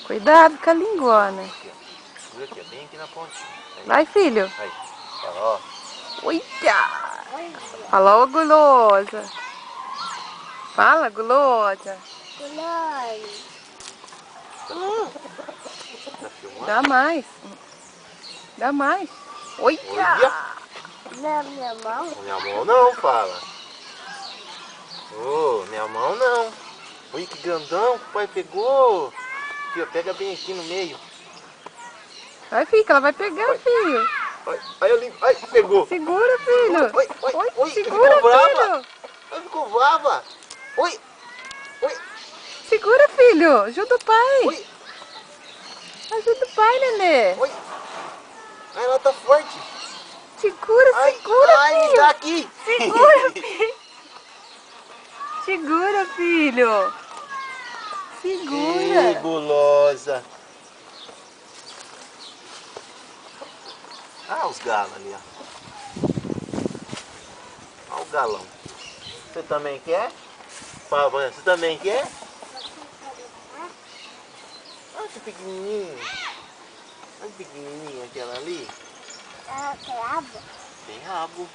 Cuidado com a linguana. Segura aqui, bem aqui na ponte. Vai, filho. Aí, ó. Uia! Fala, ô gulosa. Fala, gulosa. Tá filmando? Dá mais. Dá mais. Uia! Na minha mão? Minha mão não, fala. Ô, minha mão não. Ui, que grandão que o pai pegou. Aqui, ó, pega bem aqui no meio. Vai, fica, ela vai pegar, filho. Ai, eu limpo. Ai, pegou. Segura, filho. Oi, Segura, ficou brava. filho. Ai, ficou brava. Oi. Segura, filho. Ajuda o pai. Oi. Ajuda o pai, nenê. Oi. Ai, ela tá forte. Segura, Ai, segura, ai, filho. me dá aqui. Segura, filho. Segura, filho. Segura. Ih, gulosa. Ah, os galos ali, ó. Olha o galão. Você também quer? Fala, você também quer? Olha que pequenininho. Olha que pequenininho aquela ali. Tem rabo? Tem rabo.